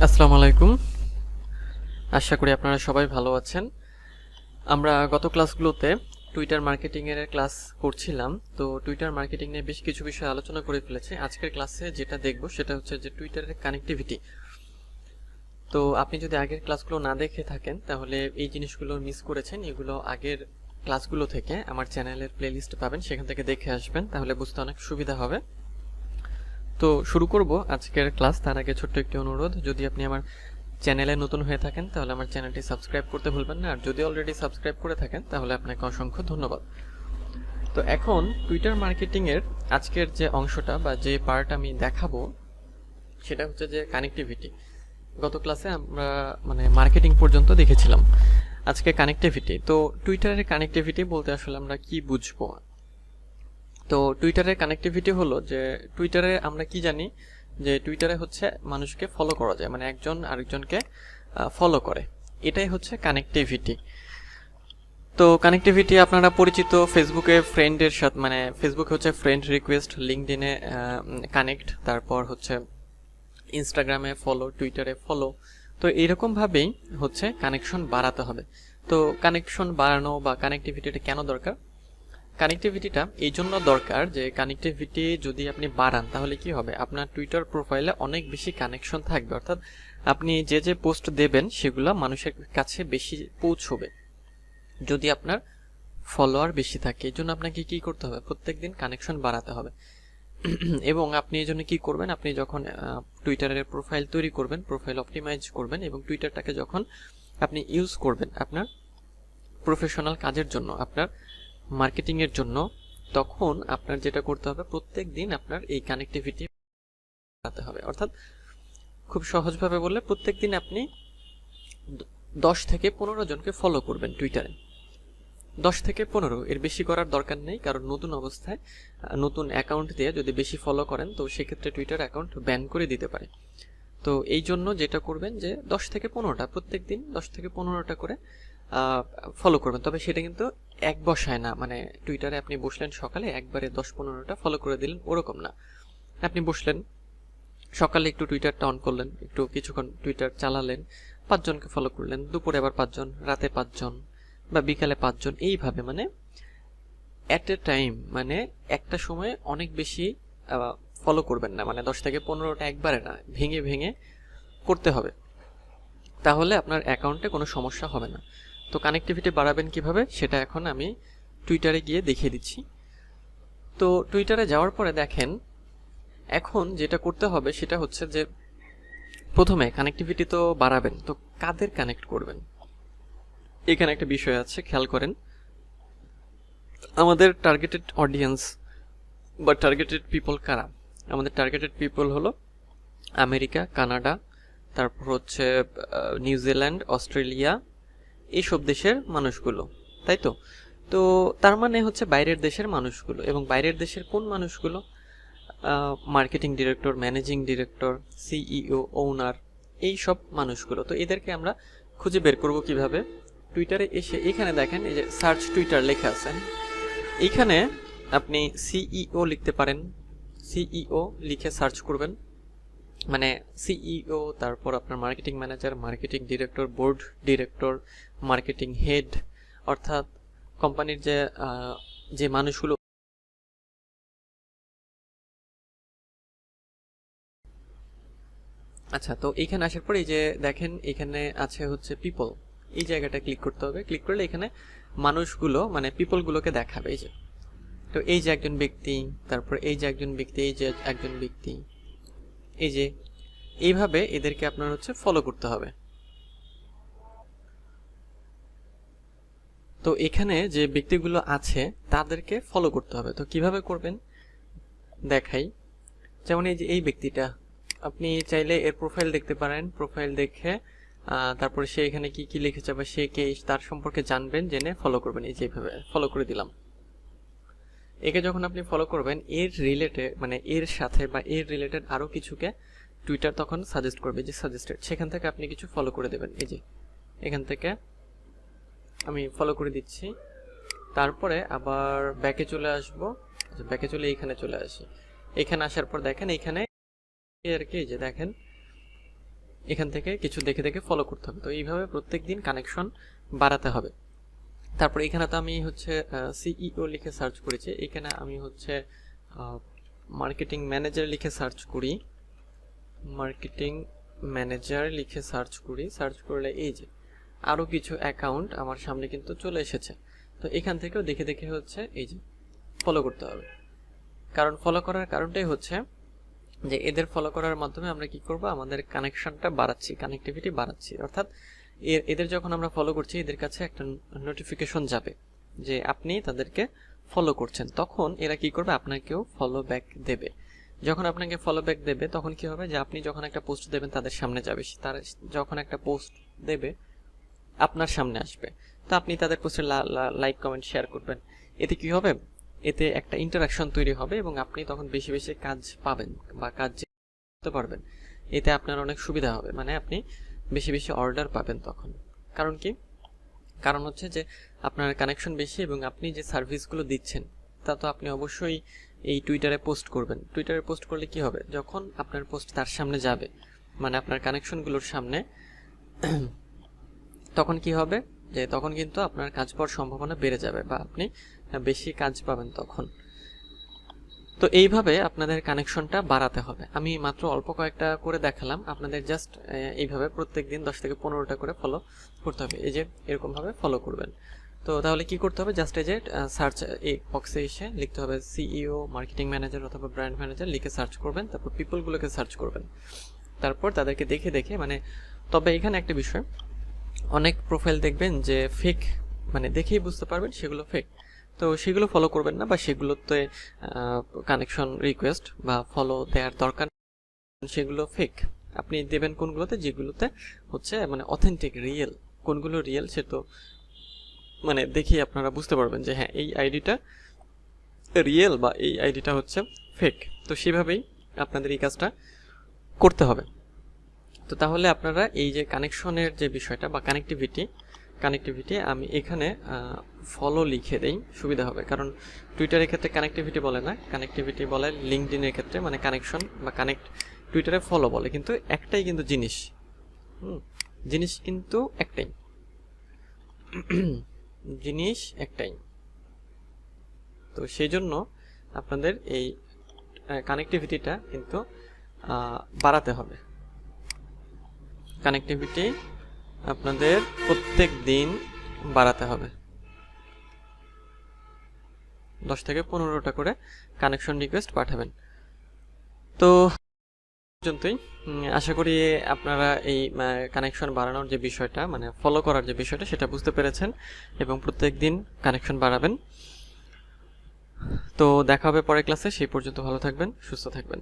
আসসালামু আলাইকুম। আশা করি আপনারা সবাই ভালো আছেন। আমরা গত ক্লাসগুলোতে টুইটার মার্কেটিং এর ক্লাস করছিলাম। তো টুইটার মার্কেটিং নিয়ে বেশ কিছু বিষয় আলোচনা করে ফেলেছি। আজকের ক্লাসে যেটা দেখব সেটা হচ্ছে যে টুইটারের কানেক্টিভিটি। তো আপনি যদি আগের ক্লাসগুলো না দেখে থাকেন তাহলে এই জিনিসগুলো মিস করেছেন। এগুলো আগের ক্লাসগুলো থেকে আমার চ্যানেলের প্লেলিস্ট পাবেন, সেখান থেকে দেখে আসবেন, তাহলে বুঝতে অনেক সুবিধা হবে। তো শুরু করব আজকের ক্লাস। তার আগে ছোট্ট একটি অনুরোধ, যদি আপনি আমার চ্যানেলে নতুন হয়ে থাকেন তাহলে আমার চ্যানেলটি সাবস্ক্রাইব করতে ভুলবেন না, আর যদি অলরেডি সাবস্ক্রাইব করে থাকেন তাহলে আপনাকে অসংখ্য ধন্যবাদ। তো এখন টুইটার মার্কেটিং এর আজকের যে অংশটা বা যে পার্ট আমি দেখাবো সেটা হচ্ছে যে কানেক্টিভিটি। গত ক্লাসে আমরা মার্কেটিং পর্যন্ত দেখেছিলাম, আজকে কানেক্টিভিটি। তো টুইটারের কানেক্টিভিটি বলতে আসলে আমরা কি বুঝবো? তো টুইটারের কানেক্টিভিটি হলো যে টুইটারে আমরা কি জানি যে টুইটারে হচ্ছে মানুষকে ফলো করা যায়, মানে একজন আরেকজনকে ফলো করে, এটাই হচ্ছে কানেক্টিভিটি। তো কানেক্টিভিটি আপনারা পরিচিত ফেসবুকে ফ্রেন্ডের সাথে, মানে ফেসবুকে হচ্ছে ফ্রেন্ড রিকোয়েস্ট, লিঙ্কডইনে কানেক্ট, তারপর হচ্ছে ইনস্টাগ্রামে ফলো, টুইটারে ফলো। তো এইরকমভাবেই হচ্ছে কানেকশন বাড়াতে হবে। তো কানেকশন বাড়ানো বা কানেক্টিভিটিটা কেন দরকার? কানেক্টিভিটিটা এই জন্য দরকার যে কানেক্টিভিটি যদি আপনি বাড়ান তাহলে কি হবে, আপনার টুইটার প্রোফাইলে অনেক বেশি কানেকশন থাকবে, অর্থাৎ আপনি যে যে পোস্ট দেবেন সেগুলো মানুষের কাছে বেশি পৌঁছবে যদি আপনার ফলোয়ার বেশি থাকে। এই জন্য আপনাকে কি করতে হবে, প্রত্যেকদিন কানেকশন বাড়াতে হবে। এবং আপনি এই জন্য কি করবেন, আপনি যখন টুইটারের প্রোফাইল তৈরি করবেন, প্রোফাইল অপটিমাইজ করবেন এবং টুইটারটাকে যখন আপনি ইউজ করবেন আপনার প্রফেশনাল কাজের জন্য, আপনার মার্কেটিং এর জন্য, তখন আপনার যেটা করতে হবে, প্রত্যেক দিন আপনার এই কানেক্টিভিটি বাড়াতে হবে। অর্থাৎ খুব সহজভাবে বললে প্রত্যেক দিন আপনি 10 থেকে 15 জনকে ফলো করবেন টুইটারে। 10 থেকে 15, এর বেশি করার দরকার নেই, কারণ নতুন অবস্থায় নতুন অ্যাকাউন্ট দিয়ে যদি বেশি ফলো করেন তো সেক্ষেত্রে টুইটার অ্যাকাউন্ট ব্যান করে দিতে পারে। তো এই জন্য যেটা করবেন যে 10 থেকে 15টা, প্রত্যেক দিন 10 থেকে 15টা করে ফলো করবেন। তবে সেটা কিন্তু এক বসায় না, মানে টুইটারে আপনি বসলেন সকালে একবারে 10-15টা ফলো করে দিলেন, ওরকম না। আপনি বসলেন সকালে, একটু টুইটারটা অন করলেন, একটু কিছুক্ষণ টুইটার চালালেন, 5 জনকে ফলো করলেন, দুপুরে আবার 5 জন, রাতে 5 জন বা বিকালে 5 জন, এইভাবে মানে অ্যাট এ টাইম, মানে একটা সময়ে অনেক বেশি ফলো করবেন না, মানে 10 থেকে 15টা একবারে না, ভেঙে ভেঙে করতে হবে, তাহলে আপনার অ্যাকাউন্টে কোনো সমস্যা হবে না। তো কানেক্টিভিটি বাড়াবেন কিভাবে সেটা এখন আমি টুইটারে গিয়ে দেখিয়ে দিচ্ছি। তো টুইটারে যাওয়ার পরে দেখেন এখন যেটা করতে হবে সেটা হচ্ছে যে প্রথমে কানেক্টিভিটি তো বাড়াবেন, তো কাদের কানেক্ট করবেন এখানে একটা বিষয় আছে, খেয়াল করেন। আমাদের টার্গেটেড অডিয়েন্স বা টার্গেটেড পিপল কারা? আমাদের টার্গেটেড পিপল হলো আমেরিকা, কানাডা, তারপর হচ্ছে নিউজিল্যান্ড, অস্ট্রেলিয়া, এইসব দেশের মানুষগুলো, তাই তো? তো তার মানে হচ্ছে বাইরের দেশের মানুষগুলো। এবং বাইরের দেশের কোন মানুষগুলো? Marketing director, managing director, CEO, owner, এই সব মানুষগুলো। তো এদেরকে আমরা খুঁজে বের করব কিভাবে? টুইটারে এসে এখানে দেখেন, এই যে সার্চ টুইটার লেখা আছে, এইখানে আপনি সিইও লিখতে পারেন। সিইও লিখে সার্চ করবেন, মানে সিইও, তারপর আপনার marketing manager, marketing director, board director, marketing head, অর্থাৎ কোম্পানির যে মানুষগুলো। আচ্ছা, তো এইখানে আসার পর এই যে দেখেন এখানে আছে হচ্ছে পিপল, এই জায়গাটা ক্লিক করতে হবে। ক্লিক করলে এখানে মানুষগুলো, মানে পিপলগুলোকে দেখাবে। এই যে, তো এই যে একজন ব্যক্তি, তারপর এই যে একজন ব্যক্তি, এই যে একজন ব্যক্তি, এই যে, এইভাবে এদেরকে আপনার হচ্ছে ফলো করতে হবে। তো এখানে যে ব্যক্তিগুলো আছে তাদেরকে ফলো করতে হবে। তো কিভাবে করবেন দেখাই। যেমন এই যে এই ব্যক্তিটা, আপনি চাইলে এর প্রোফাইল দেখতে পারেন। প্রোফাইল দেখে তারপরে সে এখানে কি কি লিখেছে বা সে কে, তার সম্পর্কে জানবেন, জেনে ফলো করবেন। এই যে এইভাবে ফলো করে দিলাম। একে যখন আপনি ফলো করবেন, এর রিলেটেড, মানে এর সাথে বা এর রিলেটেড আরো কিছুকে টুইটার তখন সাজেস্ট করবে, যে সাজেস্টেড, সেখান থেকে আপনি কিছু ফলো করে দেবেন। এই যে এখান থেকে আমি ফলো করে দিচ্ছি। তারপরে আবার ব্যাকে চলে আসবো, ব্যাকে চলে এইখানে চলে আসি। এখানে আসার পর দেখেন এইখানে আর কি, যে দেখেন এখান থেকে কিছু দেখে দেখে ফলো করতে হবে। তো এইভাবে প্রত্যেক দিন কানেকশন বাড়াতে হবে। তারপর এখানে তো আমি হচ্ছে সিইও লিখে সার্চ করেছি, এখানে আমি হচ্ছে মার্কেটিং ম্যানেজার লিখে সার্চ করি, মার্কেটিং ম্যানেজার লিখে সার্চ করি। সার্চ করলে এই যে আরও কিছু অ্যাকাউন্ট আমার সামনে কিন্তু চলে এসেছে। তো এখান থেকেও দেখে দেখে হচ্ছে এই যে ফলো করতে হবে। কারণ ফলো করার কারণটাই হচ্ছে যে এদের ফলো করার মাধ্যমে আমরা কি করব, আমাদের কানেকশনটা বাড়াচ্ছি, কানেক্টিভিটি বাড়াচ্ছি। অর্থাৎ এদের যখন আমরা ফলো করছি এদের কাছে একটা নোটিফিকেশন যাবে যে আপনি তাদেরকে ফলো করছেন, তখন এরা কি করবে, আপনাকেও ফলো ব্যাক দেবে। যখন আপনাকে ফলো ব্যাক দেবে তখন কি হবে, যে আপনি যখন একটা পোস্ট দেবেন তাদের সামনে যাবে, তারা যখন একটা পোস্ট দেবে আপনার সামনে আসবে, তো আপনি তাদের পোস্টে লাইক কমেন্ট শেয়ার করবেন। এতে কি হবে, এতে একটা ইন্টারাকশন তৈরি হবে এবং আপনি তখন বেশি বেশি কাজ পাবেন বা কাজ করতে পারবেন। এতে আপনার অনেক সুবিধা হবে, মানে আপনি বেশি বেশি অর্ডার পাবেন তখন। কারণ কি, কারণ হচ্ছে যে আপনার কানেকশন বেশি এবং আপনি যে সার্ভিসগুলো দিচ্ছেন তা তো আপনি অবশ্যই এই টুইটারে পোস্ট করবেন। টুইটারে পোস্ট করলে কি হবে, যখন আপনার পোস্ট তার সামনে যাবে, মানে আপনার কানেকশনগুলোর সামনে, তখন কি হবে, যে তখন কিন্তু আপনার কাজ পাওয়ার সম্ভাবনা বেড়ে যাবে বা আপনি বেশি কাজ পাবেন তখন। তো এইভাবে আপনাদের কানেকশনটা বাড়াতে হবে। আমি মাত্র অল্প কয়েকটা করে দেখালাম, আপনাদের জাস্ট এইভাবে প্রত্যেক দিন 10 থেকে 15টা করে ফলো করতে হবে। এই যে এরকমভাবে ফলো করবেন। তো তাহলে কি করতে হবে, জাস্ট এই যে সার্চ এই বক্সে এসে লিখতে হবে সিইও, মার্কেটিং ম্যানেজার অথবা ব্র্যান্ড ম্যানেজার লিখে সার্চ করবেন। তারপর পিপলগুলোকে সার্চ করবেন, তারপর তাদেরকে দেখে দেখে, মানে তবে এখানে একটা বিষয়, অনেক প্রোফাইল দেখবেন যে ফেক, মানে দেখেই বুঝতে পারবেন সেগুলো ফেক। তো সেগুলো ফলো করবেন না বা সেগুলোতে কানেকশন রিকোয়েস্ট বা ফলো দেওয়ার দরকার, সেগুলো ফেক। আপনি দেবেন কোনগুলোতে, যেগুলোতে হচ্ছে মানে অথেন্টিক, রিয়েল। কোনগুলো রিয়েল সে তো মানে দেখেই আপনারা বুঝতে পারবেন যে হ্যাঁ এই আইডিটা রিয়েল বা এই আইডিটা হচ্ছে ফেক। তো সেভাবেই আপনাদের এই কাজটা করতে হবে। তো তাহলে আপনারা এই যে কানেকশনের যে বিষয়টা বা কানেক্টিভিটি আমি এখানে ফলো লিখে দেই, সুবিধা হবে। কারণ টুইটারের ক্ষেত্রে কানেক্টিভিটি বলে না, কানেক্টিভিটি বলে লিঙ্কডইনের ক্ষেত্রে, মানে কানেকশন বা কানেক্ট। টুইটারে ফলো বলে, কিন্তু একটাই কিন্তু জিনিস, জিনিস কিন্তু একটাই, জিনিস একটাই। তো সেই জন্য আপনাদের এই কানেক্টিভিটিটা কিন্তু বাড়াতে হবে। কানেক্টিভিটি আপনাদের প্রত্যেক দিন বাড়াতে হবে, 10 থেকে 15টা করে কানেকশন রিকোয়েস্ট পাঠাবেন। তো পর্যন্তই, আশা করি আপনারা এই কানেকশন বাড়ানোর যে বিষয়টা, মানে ফলো করার যে বিষয়টা, সেটা বুঝতে পেরেছেন এবং প্রত্যেক দিন কানেকশন বাড়াবেন। তো দেখা হবে পরের ক্লাসে, সেই পর্যন্ত ভালো থাকবেন, সুস্থ থাকবেন।